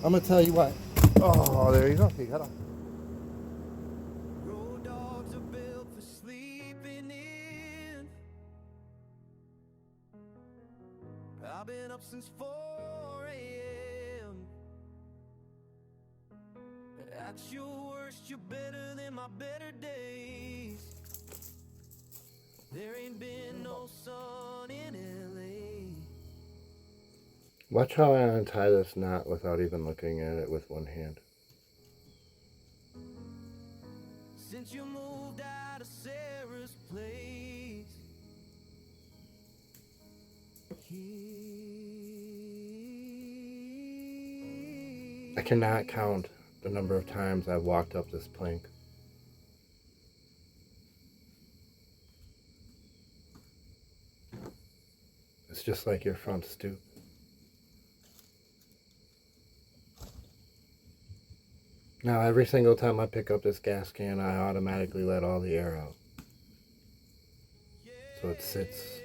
I'm gonna tell you what. Oh, there you go. You got it. Road dogs are built for sleeping in. I've been up since 4 a.m. At your worst, you're better than my better days. There ain't been no sun in LA. Watch how I untie this knot without even looking at it with one hand. Since you moved out of Sarah's place. I cannot count the number of times I've walked up this plank. It's just like your front stoop. Now, every single time I pick up this gas can, I automatically let all the air out. So it sits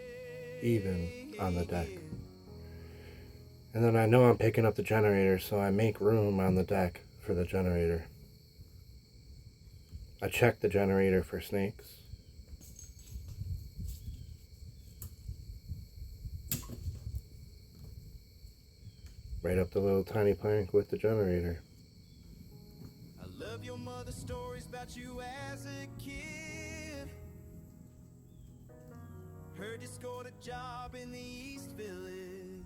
even on the deck. And then I know I'm picking up the generator, so I make room on the deck for the generator. I check the generator for snakes. Right up the little tiny plank with the generator. I love your mother's stories about you as a kid. Heard you scored a job in the East Village,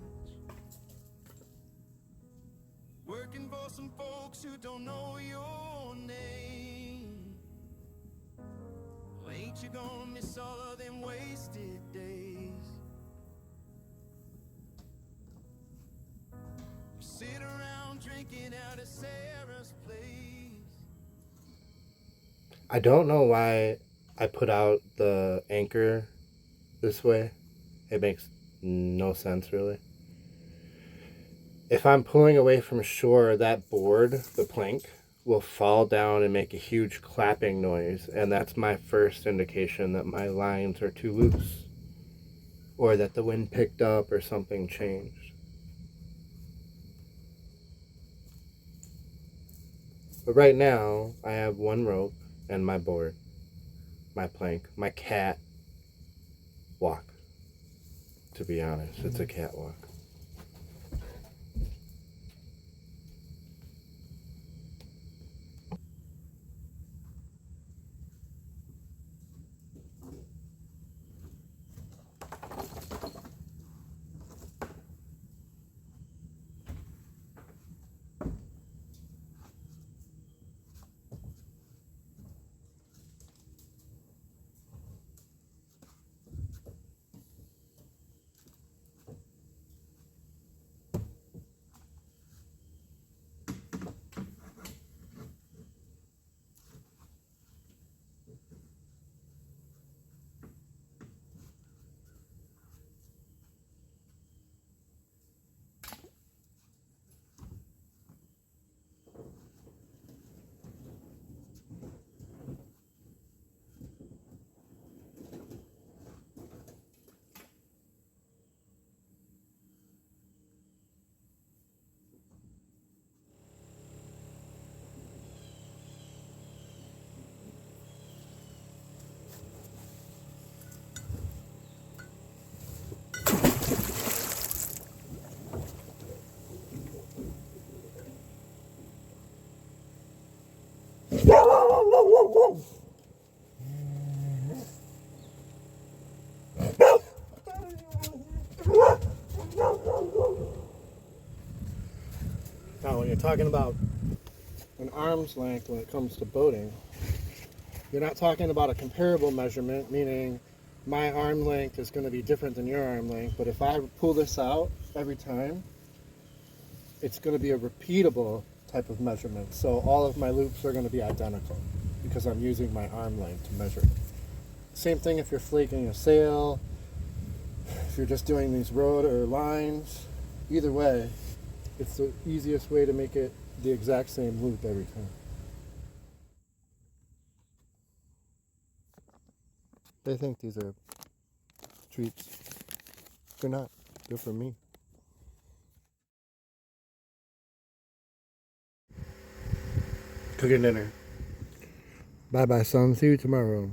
working for some folks who don't know your name. Well, ain't you gonna miss all of them wasted days? Sit around drinking out of Sarah's place. I don't know why I put out the anchor this way. It makes no sense, really. If I'm pulling away from shore, that board, the plank, will fall down and make a huge clapping noise, and that's my first indication that my lines are too loose, or that the wind picked up or something changed. But right now, I have one rope and my board, my plank, my cat walk. To be honest, it's a catwalk. Now, when you're talking about an arm's length when it comes to boating, you're not talking about a comparable measurement, meaning my arm length is going to be different than your arm length, but if I pull this out every time, it's going to be a repeatable type of measurement. So all of my loops are going to be identical because I'm using my arm length to measure. Same thing if you're flaking a sail, if you're just doing these rod or lines, either way, it's the easiest way to make it the exact same loop every time. They think these are treats. They're not. They're for me. Cooking dinner. Bye-bye, son. See you tomorrow.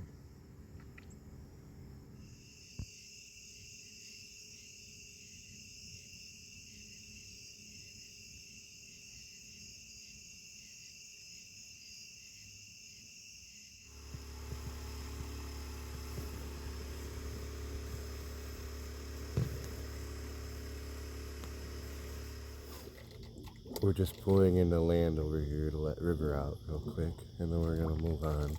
We're just pulling in the land over here to let River out real quick, and then we're gonna move on.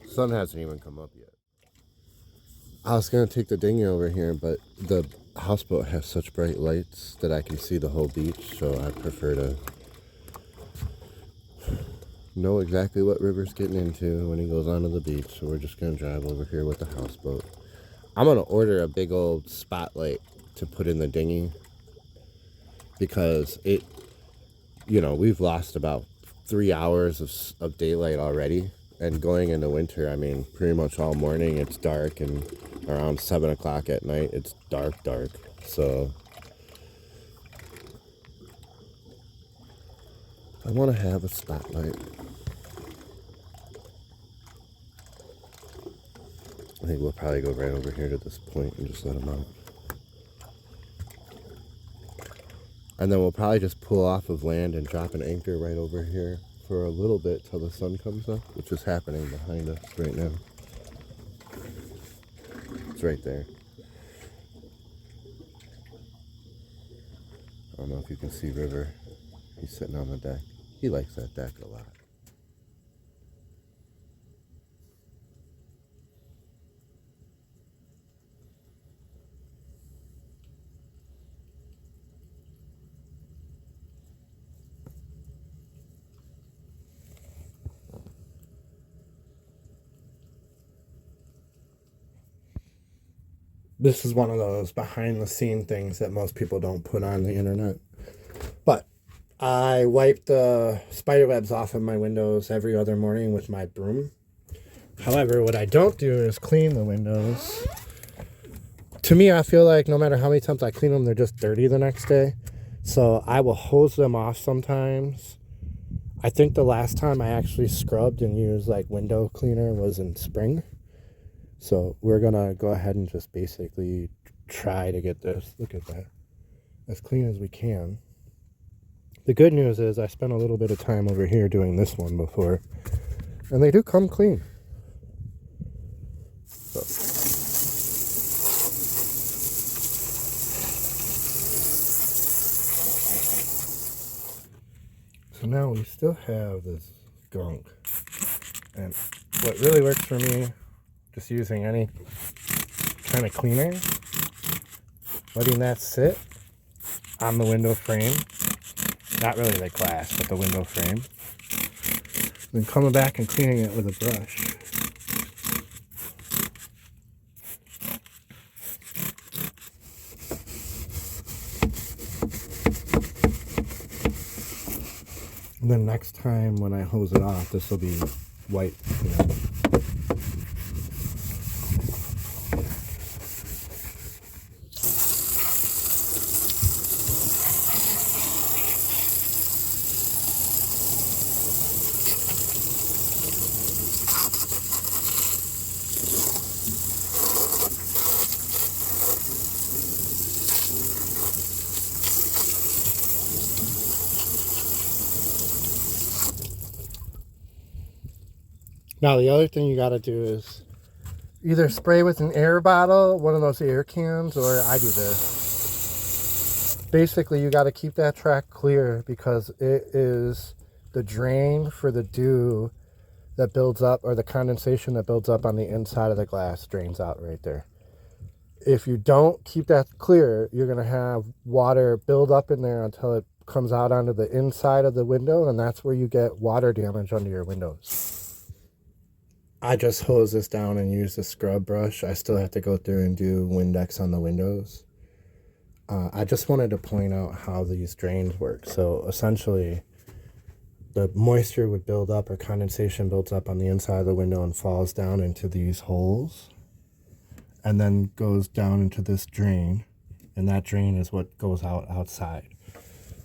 Sun hasn't even come up yet. I was gonna take the dinghy over here, but the houseboat has such bright lights that I can see the whole beach, so I prefer to know exactly what River's getting into when he goes onto the beach. So we're just gonna drive over here with the houseboat. I'm gonna order a big old spotlight to put in the dinghy because it, we've lost about 3 hours of daylight already. And going into winter, I mean, pretty much all morning it's dark, and around 7 o'clock at night it's dark. So I want to have a spotlight. I think we'll probably go right over here to this point and just let them out. And then we'll probably just pull off of land and drop an anchor right over here for a little bit till the sun comes up, which is happening behind us right now. It's right there. I don't know if you can see River. He's sitting on the deck. He likes that deck a lot. This is one of those behind the scene things that most people don't put on the internet. But I wipe the spider webs off of my windows every other morning with my broom. However, what I don't do is clean the windows. To me, I feel like no matter how many times I clean them, they're just dirty the next day. So I will hose them off sometimes. I think the last time I actually scrubbed and used like window cleaner was in spring. So we're going to go ahead and just basically try to get this, look at that, as clean as we can. The good news is I spent a little bit of time over here doing this one before, and they do come clean. So now we still have this gunk, and what really works for me, just using any kind of cleaner, letting that sit on the window frame, not really the glass, but the window frame, then coming back and cleaning it with a brush. And then next time when I hose it off, this will be white, Now the other thing you got to do is either spray with an air bottle, one of those air cans, or I do this. Basically, you got to keep that track clear because it is the drain for the dew that builds up, or the condensation that builds up on the inside of the glass drains out right there. If you don't keep that clear, you're going to have water build up in there until it comes out onto the inside of the window, and that's where you get water damage under your windows. I just hose this down and use the scrub brush. I still have to go through and do Windex on the windows. I just wanted to point out how these drains work. So essentially, the moisture would build up, or condensation builds up on the inside of the window and falls down into these holes, and then goes down into this drain, and that drain is what goes out outside.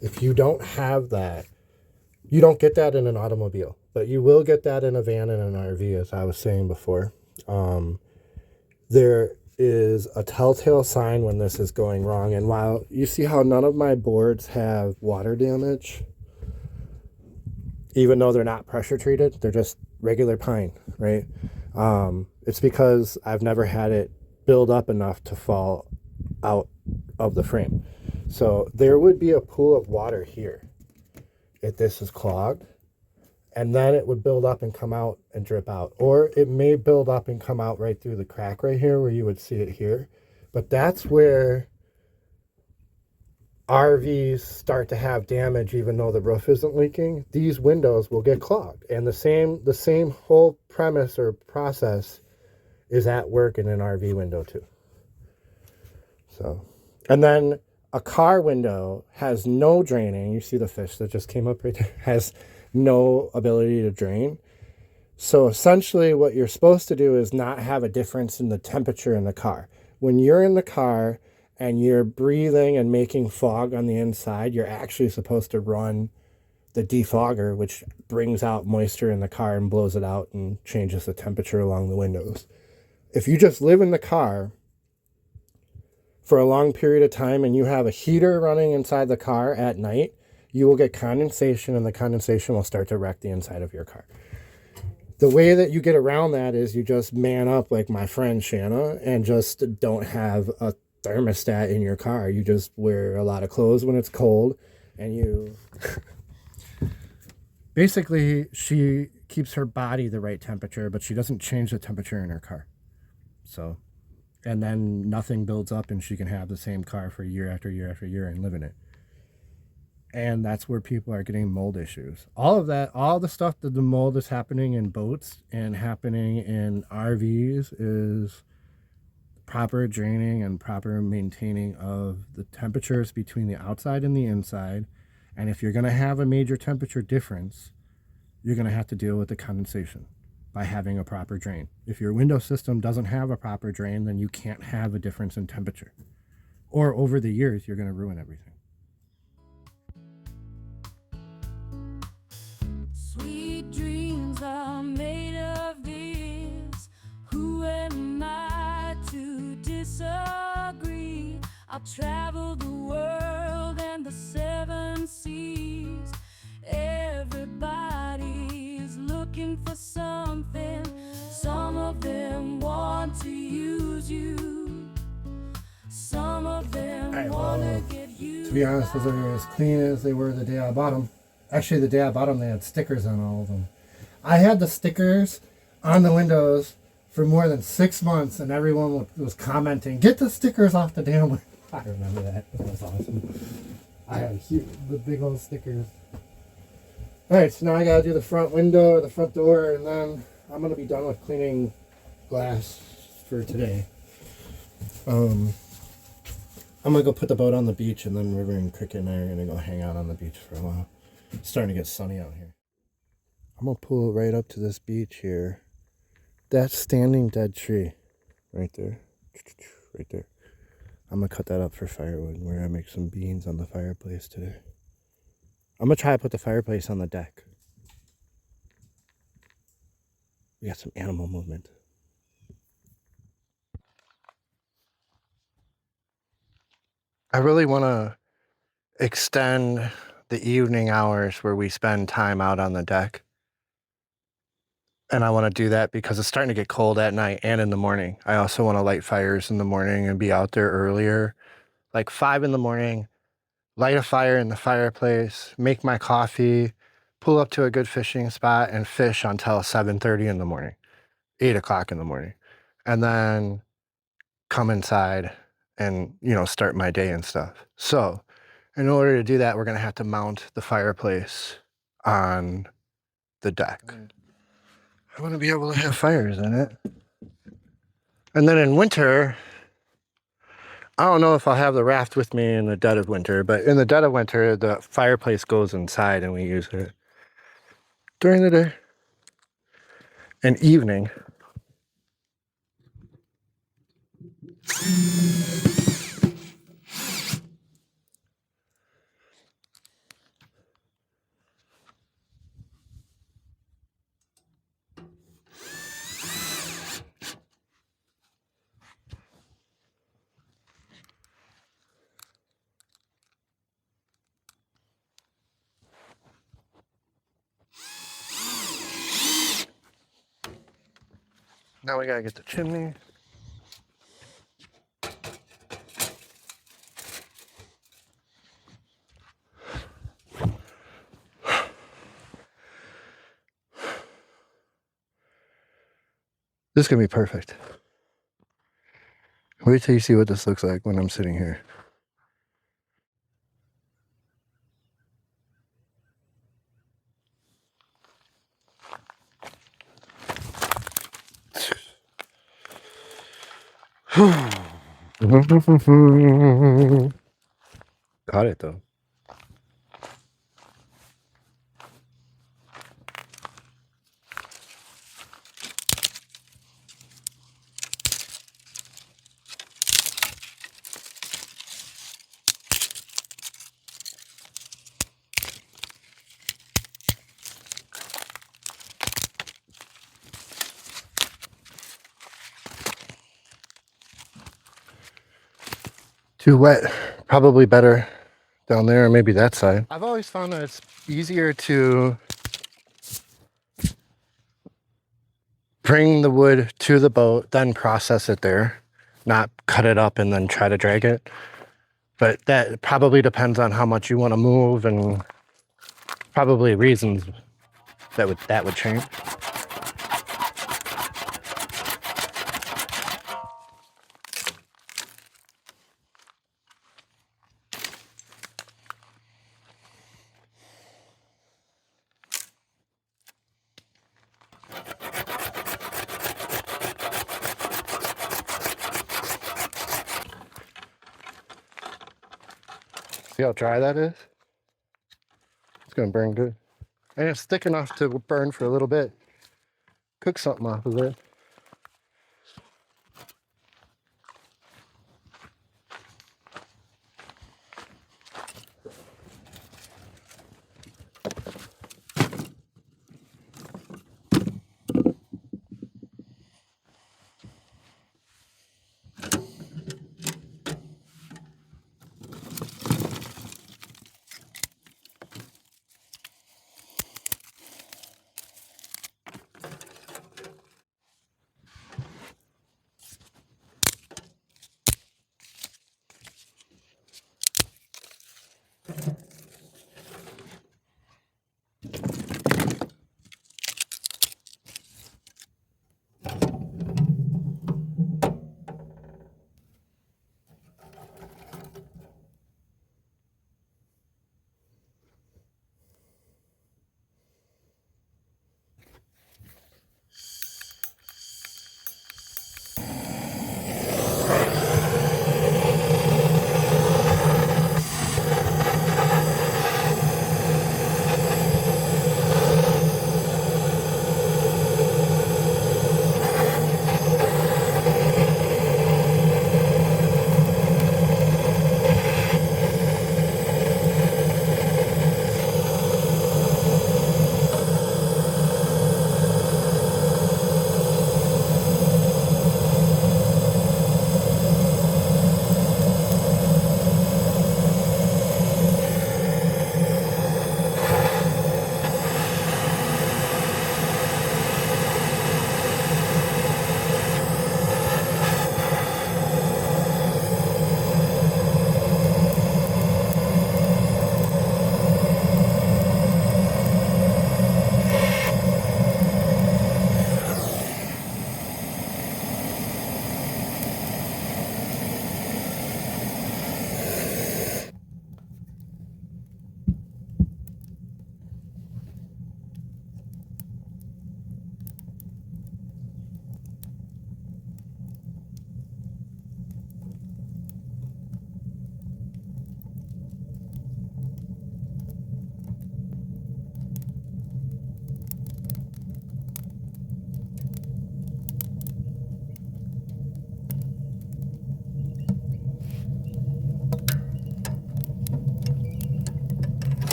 If you don't have that, You don't get that in an automobile, but you will get that in a van and an RV, as I was saying before. There is a telltale sign when this is going wrong. And while you see how none of my boards have water damage, even though they're not pressure treated, they're just regular pine, right? It's because I've never had it build up enough to fall out of the frame. So there would be a pool of water here if this is clogged, and then it would build up and come out and drip out. Or it may build up and come out right through the crack right here where you would see it here. But that's where RVs start to have damage even though the roof isn't leaking. These windows will get clogged. And the same whole premise or process is at work in an RV window too. So, and then a car window has no draining. You see the fish that just came up right there, has no ability to drain. So essentially what you're supposed to do is not have a difference in the temperature in the car. When you're in the car and you're breathing and making fog on the inside, you're actually supposed to run the defogger, which brings out moisture in the car and blows it out and changes the temperature along the windows. If you just live in the car for a long period of time and you have a heater running inside the car at night, you will get condensation, and the condensation will start to wreck the inside of your car. The way that you get around that is you just man up like my friend Shanna and just don't have a thermostat in your car. You just wear a lot of clothes when it's cold, and you basically, she keeps her body the right temperature, but she doesn't change the temperature in her car. So, and then nothing builds up and she can have the same car for year after year after year and live in it. And that's where people are getting mold issues. All of that, all the stuff that the mold is happening in boats and happening in RVs is proper draining and proper maintaining of the temperatures between the outside and the inside. And if you're going to have a major temperature difference, you're going to have to deal with the condensation by having a proper drain. If your window system doesn't have a proper drain, then you can't have a difference in temperature. Or over the years, you're going to ruin everything. Sweet dreams are made of this. Who am I to disagree? I'll travel the world and the 7 seas. Everybody's looking for something. Some of them want to use you. Some of them want to get used. To be honest, those are as clean as they were the day I bought them. Actually, the day I bought them, they had stickers on all of them. I had the stickers on the windows for more than 6 months, and everyone was commenting, "Get the stickers off the damn window." I remember that. That was awesome. I had the big old stickers. Alright, so now I gotta do the front window or the front door, and then I'm gonna be done with cleaning glass for today. I'm gonna go put the boat on the beach, and then River and Cricket and I are gonna go hang out on the beach for a while. It's starting to get sunny out here. I'm gonna pull it right up to this beach here. That standing dead tree right there. Right there. I'm gonna cut that up for firewood. We're gonna make some beans on the fireplace today. I'm gonna try to put the fireplace on the deck. We got some animal movement. I really want to extend the evening hours where we spend time out on the deck. And I want to do that because it's starting to get cold at night and in the morning. I also want to light fires in the morning and be out there earlier. Like 5 in the morning, light a fire in the fireplace, make my coffee, pull up to a good fishing spot and fish until 7:30 in the morning, 8 o'clock in the morning. And then come inside and, start my day and stuff. So in order to do that, we're going to have to mount the fireplace on the deck. I want to be able to have fires in it. And then in winter, I don't know if I'll have the raft with me in the dead of winter, but in the dead of winter, the fireplace goes inside and we use it during the day and evening. Now we gotta get the chimney. This is gonna be perfect. Wait till you see what this looks like when I'm sitting here. Caught it though. Too wet. Probably better down there, or maybe that side. I've always found that it's easier to bring the wood to the boat, then process it there, not cut it up and then try to drag it. But that probably depends on how much you want to move and probably reasons that would change. See how dry that is? It's gonna burn good. And it's thick enough to burn for a little bit. Cook something off of it.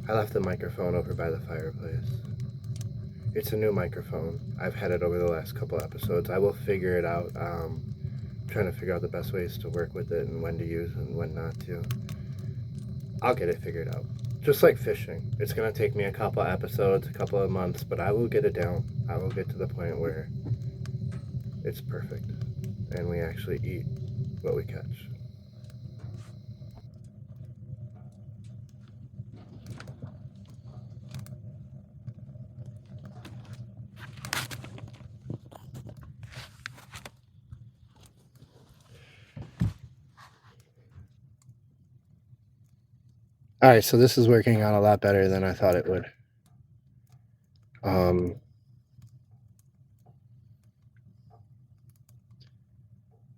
I left the microphone over by the fireplace. It's a new microphone. I've had it over the last couple episodes. I will figure it out. Trying to figure out the best ways to work with it and when to use and when not to. I'll get it figured out. Just like fishing. It's going to take me a couple episodes, a couple of months, but I will get it down. I will get to the point where it's perfect and we actually eat what we catch. All right, so this is working out a lot better than I thought it would.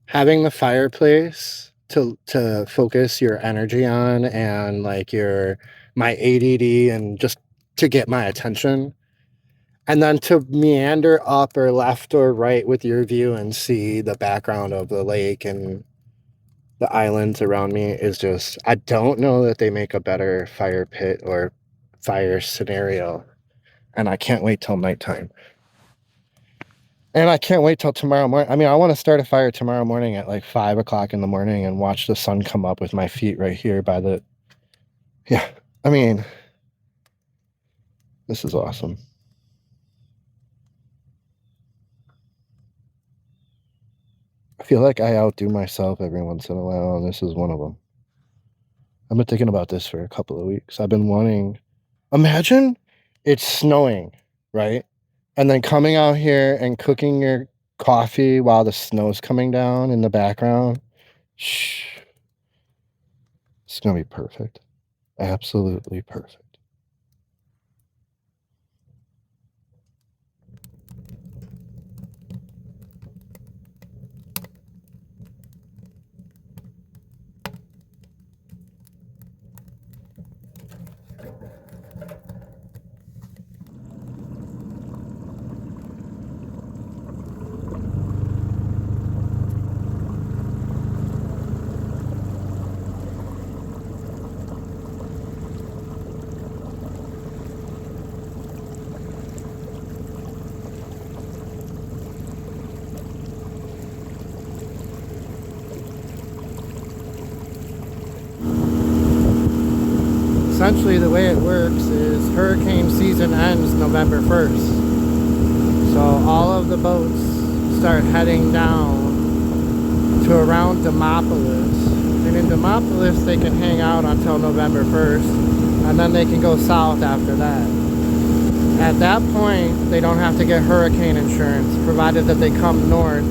Having the fireplace to focus your energy on and like my ADD and just to get my attention, and then to meander up or left or right with your view and see the background of the lake and the islands around me is just, I don't know that they make a better fire pit or fire scenario. And I can't wait till nighttime. And I can't wait till tomorrow morning. I mean, I want to start a fire tomorrow morning at like 5 o'clock in the morning and watch the sun come up with my feet right here by the, yeah, I mean, this is awesome. I feel like I outdo myself every once in a while, and this is one of them. I've been thinking about this for a couple of weeks. I've been wanting, imagine it's snowing, right? And then coming out here and cooking your coffee while the snow's coming down in the background. Shh. It's going to be perfect. Absolutely perfect. Essentially, the way it works is hurricane season ends November 1st. So all of the boats start heading down to around Demopolis. And in Demopolis, they can hang out until November 1st, and then they can go south after that. At that point, they don't have to get hurricane insurance, provided that they come north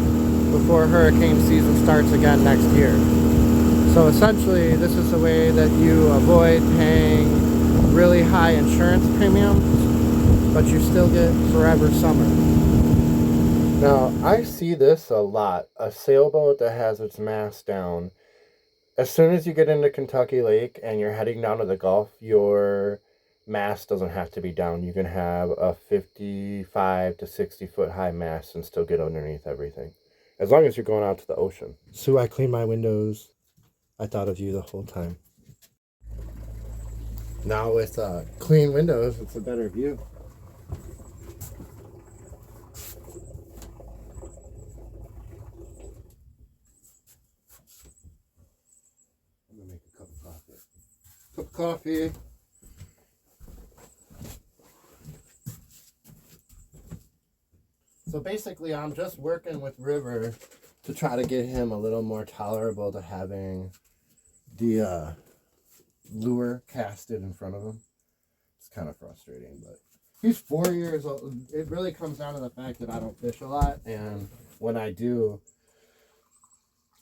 before hurricane season starts again next year. So essentially, this is the way that you avoid paying really high insurance premiums, but you still get forever summer. Now, I see this a lot. A sailboat that has its mast down. As soon as you get into Kentucky Lake and you're heading down to the Gulf, your mast doesn't have to be down. You can have a 55 to 60 foot high mast and still get underneath everything, as long as you're going out to the ocean. So I clean my windows. I thought of you the whole time. Now with clean windows, it's a better view. I'm gonna make a cup of coffee. Cup of coffee. So basically, I'm just working with River to try to get him a little more tolerable to having the lure casted in front of him. It's kind of frustrating, but he's 4 years old. It really comes down to the fact that I don't fish a lot, and when I do,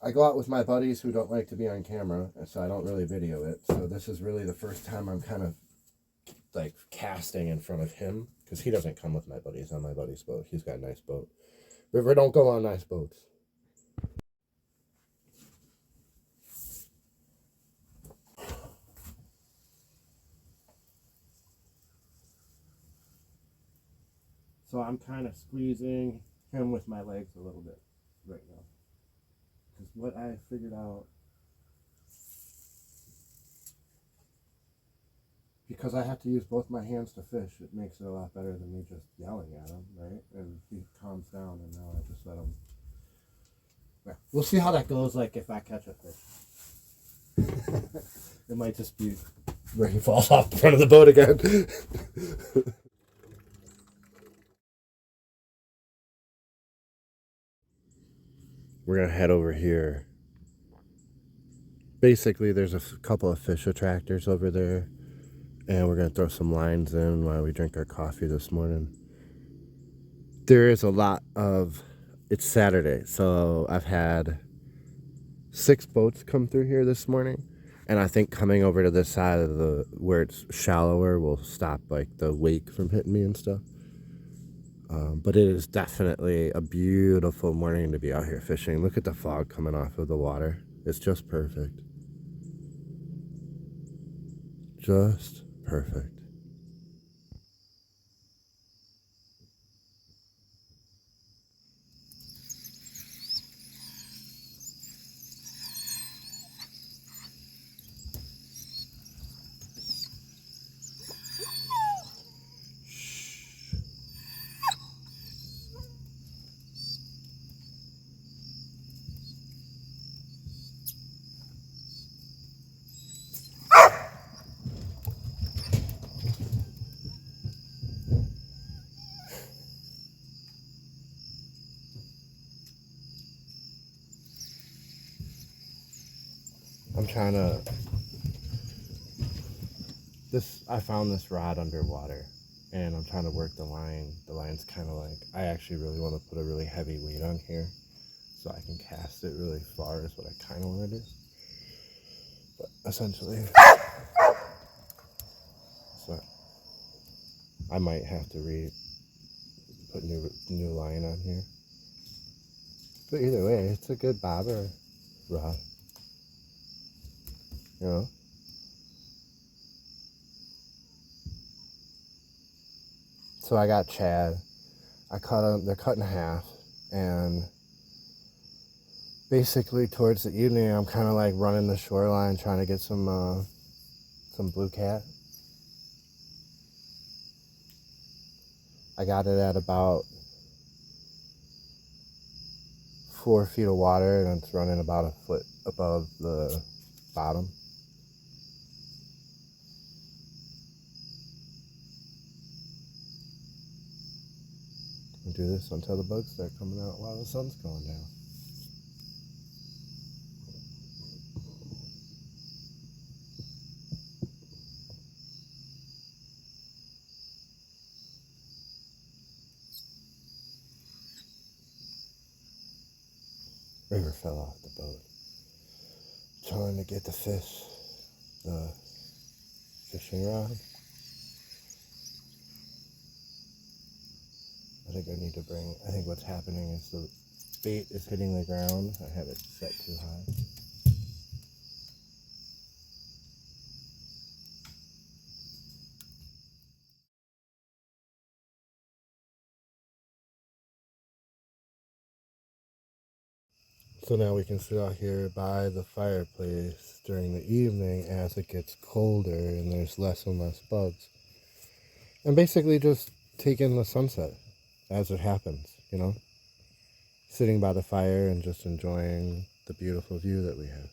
I go out with my buddies who don't like to be on camera, so I don't really video it. So this is really the first time I'm kind of like casting in front of him, because he doesn't come with my buddies on my buddy's boat. He's got a nice boat. River don't go on nice boats. So I'm kind of squeezing him with my legs a little bit right now. Because what I figured out, because I have to use both my hands to fish, it makes it a lot better than me just yelling at him, right? And he calms down, and now I just let him. Yeah. We'll see how that goes, like, if I catch a fish. It might just be where he falls off the front of the boat again. We're going to head over here. Basically, there's a couple of fish attractors over there. And we're going to throw some lines in while we drink our coffee this morning. There is a lot of... It's Saturday, so I've had 6 boats come through here this morning. And I think coming over to this side of the... where it's shallower will stop, like, the wake from hitting me and stuff. But it is definitely a beautiful morning to be out here fishing. Look at the fog coming off of the water. It's just perfect. Just perfect. I'm trying to... I found this rod underwater, and I'm trying to work the line. The line's kind of like... I actually really want to put a really heavy weight on here, so I can cast it really far is what I kind of want to do. But essentially... So I might have to put new line on here. But either way, it's a good bobber rod. You know? So I got Chad. I cut them, they're cut in half, and basically towards the evening I'm kind of like running the shoreline trying to get some blue cat. I got it at about 4 feet of water, and it's running about a foot above the bottom. I'll do this until the bugs start coming out while the sun's going down. River fell off the boat. Trying to get the fish, the fishing rod. I think what's happening is the bait is hitting the ground. I have it set too high. So now we can sit out here by the fireplace during the evening as it gets colder and there's less and less bugs. And basically just take in the sunset as it happens, you know? Sitting by the fire and just enjoying the beautiful view that we have.